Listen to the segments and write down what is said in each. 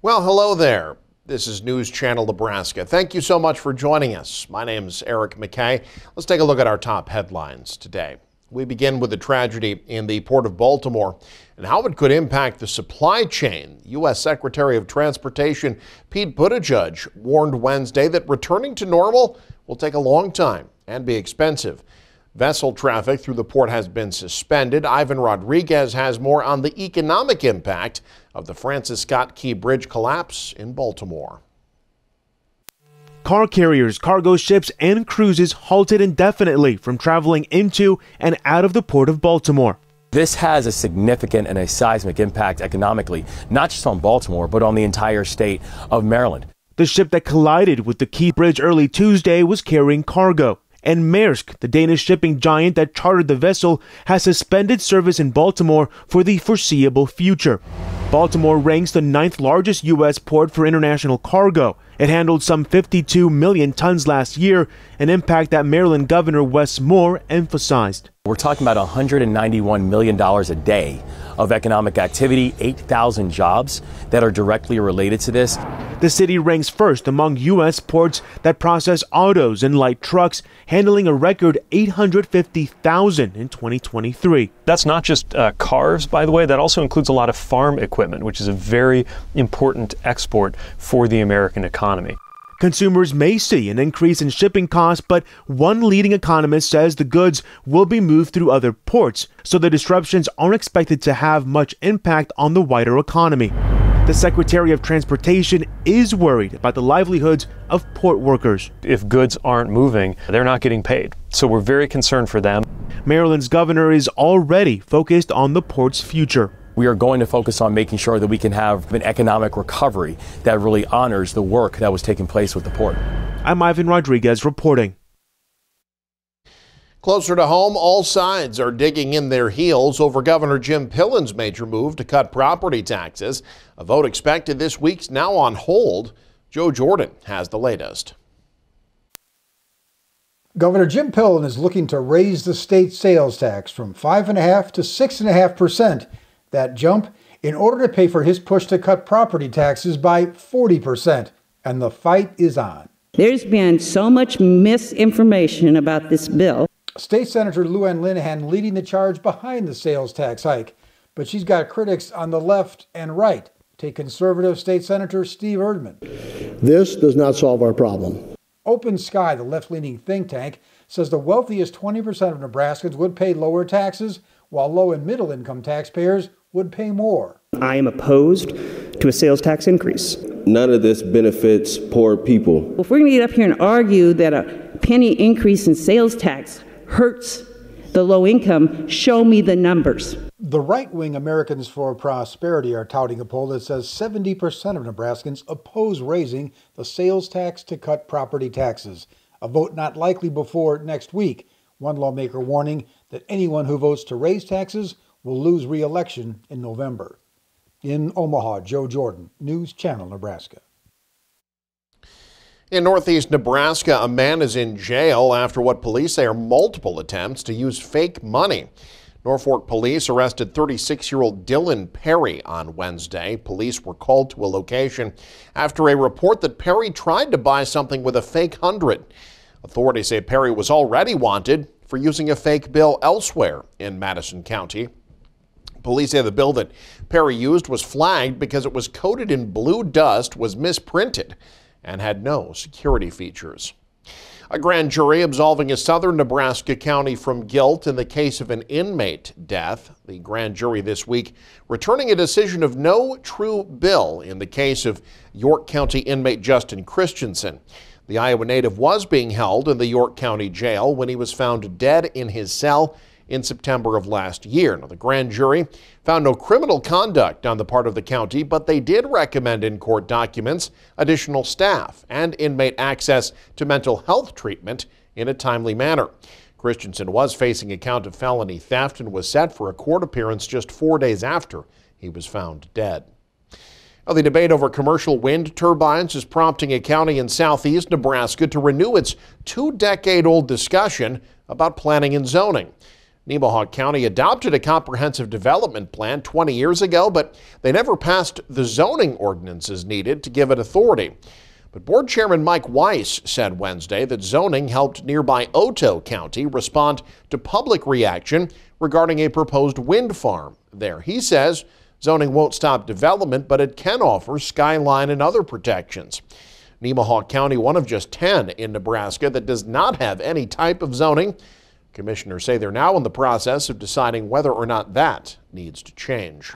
Well, hello there. This is News Channel Nebraska. Thank you so much for joining us. My name is Eric McKay. Let's take a look at our top headlines today. We begin with the tragedy in the Port of Baltimore and how it could impact the supply chain. U.S. Secretary of Transportation Pete Buttigieg warned Wednesday that returning to normal will take a long time and be expensive. Vessel traffic through the port has been suspended. Ivan Rodriguez has more on the economic impact of the Francis Scott Key Bridge collapse in Baltimore. Car carriers, cargo ships, and cruises halted indefinitely from traveling into and out of the Port of Baltimore. This has a significant and a seismic impact economically, not just on Baltimore, but on the entire state of Maryland. The ship that collided with the Key Bridge early Tuesday was carrying cargo. And Maersk, the Danish shipping giant that chartered the vessel, has suspended service in Baltimore for the foreseeable future. Baltimore ranks the 9th largest U.S. port for international cargo. It handled some 52 million tons last year, an impact that Maryland Governor Wes Moore emphasized. We're talking about $191 million a day of economic activity, 8,000 jobs that are directly related to this. The city ranks first among U.S. ports that process autos and light trucks, handling a record 850,000 in 2023. That's not just cars, by the way. That also includes a lot of farm equipment, which is a very important export for the American economy. Consumers may see an increase in shipping costs, but one leading economist says the goods will be moved through other ports, so the disruptions aren't expected to have much impact on the wider economy. The Secretary of Transportation is worried about the livelihoods of port workers. If goods aren't moving, they're not getting paid. So we're very concerned for them. Maryland's governor is already focused on the port's future. We are going to focus on making sure that we can have an economic recovery that really honors the work that was taking place with the port. I'm Ivan Rodriguez reporting. Closer to home, all sides are digging in their heels over Governor Jim Pillen's major move to cut property taxes. A vote expected this week's now on hold. Joe Jordan has the latest. Governor Jim Pillen is looking to raise the state sales tax from 5.5% to 6.5%. That jump in order to pay for his push to cut property taxes by 40%. And the fight is on. There's been so much misinformation about this bill. State Senator Lou Ann Linehan leading the charge behind the sales tax hike. But she's got critics on the left and right. Take conservative State Senator Steve Erdman. This does not solve our problem. Open Sky, the left-leaning think tank, says the wealthiest 20% of Nebraskans would pay lower taxes, while low and middle income taxpayers would pay more. I am opposed to a sales tax increase. None of this benefits poor people. If we're going to get up here and argue that a penny increase in sales tax hurts the low income, show me the numbers. The right-wing Americans for Prosperity are touting a poll that says 70% of Nebraskans oppose raising the sales tax to cut property taxes. A vote not likely before next week. One lawmaker warning that anyone who votes to raise taxes will lose re-election in November. In Omaha, Joe Jordan, News Channel, Nebraska. In northeast Nebraska, a man is in jail after what police say are multiple attempts to use fake money. Norfolk police arrested 36-year-old Dylan Perry on Wednesday. Police were called to a location after a report that Perry tried to buy something with a fake 100. Authorities say Perry was already wanted for using a fake bill elsewhere in Madison County. Police say the bill that Perry used was flagged because it was coated in blue dust, was misprinted, and had no security features. A grand jury absolving a southern Nebraska county from guilt in the case of an inmate death. The grand jury this week returning a decision of no true bill in the case of York County inmate Justin Christensen. The Iowa native was being held in the York County Jail when he was found dead in his cell in September of last year. Now, the grand jury found no criminal conduct on the part of the county, but they did recommend in court documents additional staff and inmate access to mental health treatment in a timely manner. Christensen was facing a count of felony theft and was set for a court appearance just 4 days after he was found dead. Well, the debate over commercial wind turbines is prompting a county in southeast Nebraska to renew its 2-decade-old discussion about planning and zoning. Nemaha County adopted a comprehensive development plan 20 years ago, but they never passed the zoning ordinances needed to give it authority. But Board Chairman Mike Weiss said Wednesday that zoning helped nearby Otoe County respond to public reaction regarding a proposed wind farm there. He says zoning won't stop development, but it can offer skyline and other protections. Nemaha County, one of just 10 in Nebraska that does not have any type of zoning. Commissioners say they're now in the process of deciding whether or not that needs to change.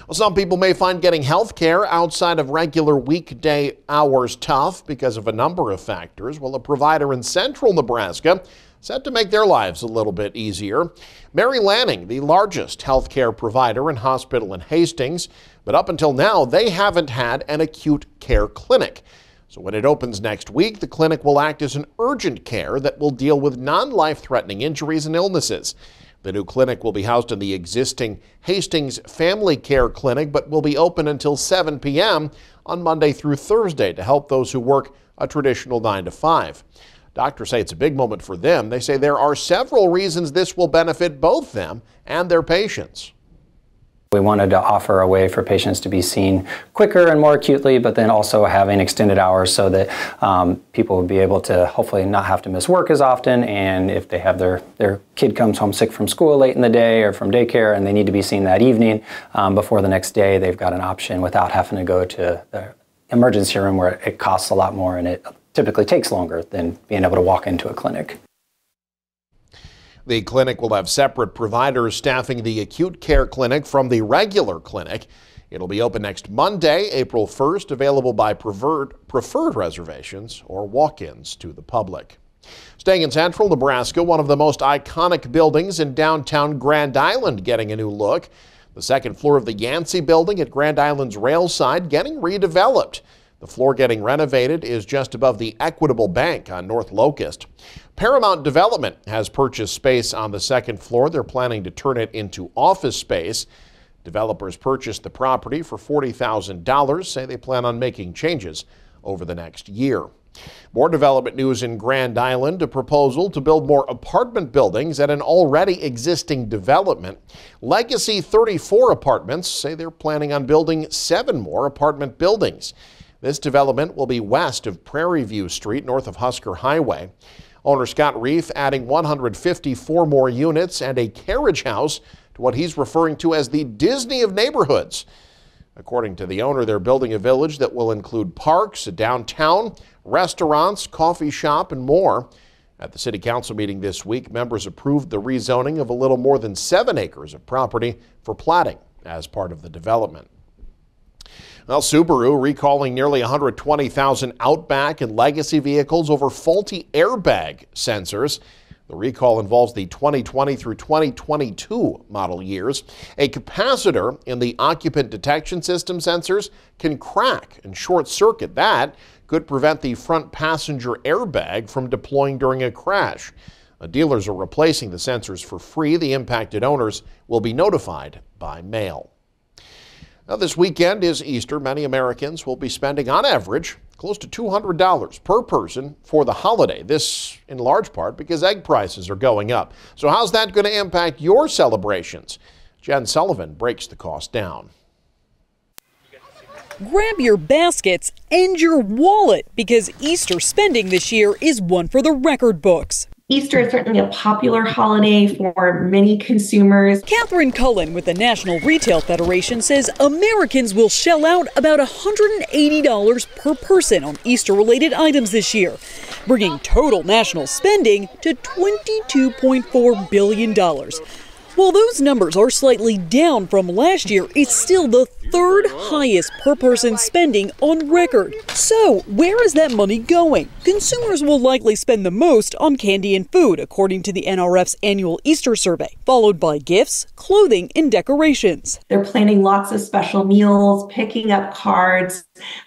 Well, some people may find getting health care outside of regular weekday hours tough because of a number of factors. Well, a provider in central Nebraska set to make their lives a little bit easier. Mary Lanning, the largest health care provider and hospital in Hastings, but up until now, they haven't had an acute care clinic. So when it opens next week, the clinic will act as an urgent care that will deal with non-life-threatening injuries and illnesses. The new clinic will be housed in the existing Hastings Family Care Clinic, but will be open until 7 p.m. on Monday through Thursday to help those who work a traditional 9 to 5. Doctors say it's a big moment for them. They say there are several reasons this will benefit both them and their patients. We wanted to offer a way for patients to be seen quicker and more acutely, but then also having extended hours so that people would be able to hopefully not have to miss work as often. And if they have their kid comes home sick from school late in the day or from daycare and they need to be seen that evening before the next day, they've got an option without having to go to the emergency room where it costs a lot more and it typically takes longer than being able to walk into a clinic. The clinic will have separate providers staffing the acute care clinic from the regular clinic. It'll be open next Monday, April 1st, available by preferred reservations or walk-ins to the public. Staying in central Nebraska, one of the most iconic buildings in downtown Grand Island getting a new look. The second floor of the Yancey building at Grand Island's railside getting redeveloped. The floor getting renovated is just above the Equitable Bank on North Locust. Paramount Development has purchased space on the second floor. They're planning to turn it into office space. Developers purchased the property for $40,000, say they plan on making changes over the next year. More development news in Grand Island, a proposal to build more apartment buildings at an already existing development. Legacy 34 Apartments say they're planning on building 7 more apartment buildings. This development will be west of Prairie View Street, north of Husker Highway. Owner Scott Reef adding 154 more units and a carriage house to what he's referring to as the Disney of neighborhoods. According to the owner, they're building a village that will include parks, a downtown, restaurants, coffee shop, and more. At the City Council meeting this week, members approved the rezoning of a little more than 7 acres of property for platting as part of the development. Well, Subaru recalling nearly 120,000 Outback and Legacy vehicles over faulty airbag sensors. The recall involves the 2020 through 2022 model years. A capacitor in the occupant detection system sensors can crack and short circuit. That could prevent the front passenger airbag from deploying during a crash. Dealers are replacing the sensors for free. The impacted owners will be notified by mail. Now, this weekend is Easter. Many Americans will be spending, on average, close to $200 per person for the holiday. This, in large part, because egg prices are going up. So how's that going to impact your celebrations? Jen Sullivan breaks the cost down. Grab your baskets and your wallet, because Easter spending this year is one for the record books. Easter is certainly a popular holiday for many consumers. Catherine Cullen with the National Retail Federation says Americans will shell out about $180 per person on Easter-related items this year, bringing total national spending to $22.4 billion. While those numbers are slightly down from last year, it's still the third highest per person spending on record. So, where is that money going? Consumers will likely spend the most on candy and food, according to the NRF's annual Easter survey, followed by gifts, clothing, and decorations. They're planning lots of special meals, picking up cards,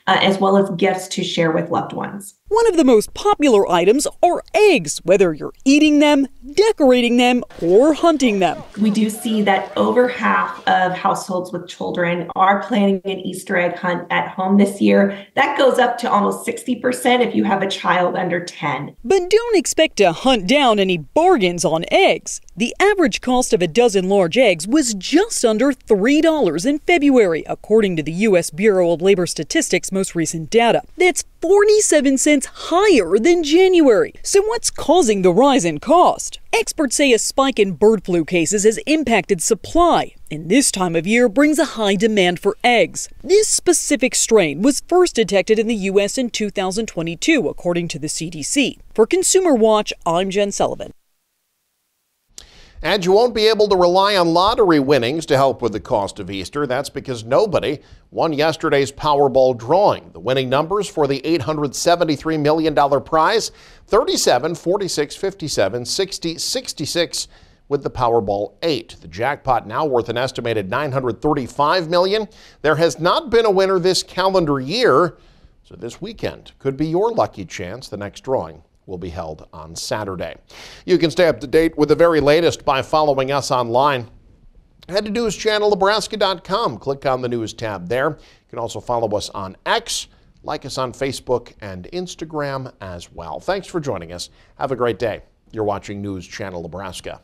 as well as gifts to share with loved ones. One of the most popular items are eggs, whether you're eating them, decorating them, or hunting them. We do see that over half of households with children are planning an Easter egg hunt at home this year. That goes up to almost 60% if you have a child under 10. But don't expect to hunt down any bargains on eggs. The average cost of a dozen large eggs was just under $3 in February, according to the U.S. Bureau of Labor Statistics' most recent data. That's 47 cents higher than January. So what's causing the rise in cost? Experts say a spike in bird flu cases has impacted supply, and this time of year brings a high demand for eggs. This specific strain was first detected in the U.S. in 2022, according to the CDC. For Consumer Watch, I'm Jen Sullivan. And you won't be able to rely on lottery winnings to help with the cost of Easter. That's because nobody won yesterday's Powerball drawing. The winning numbers for the $873 million prize, 37, 46, 57, 60, 66 with the Powerball 8. The jackpot now worth an estimated $935 million. There has not been a winner this calendar year, so this weekend could be your lucky chance. The next drawing will be held on Saturday. You can stay up to date with the very latest by following us online. Head to newschannelnebraska.com. Click on the News tab there. You can also follow us on X, like us on Facebook and Instagram as well. Thanks for joining us. Have a great day. You're watching News Channel Nebraska.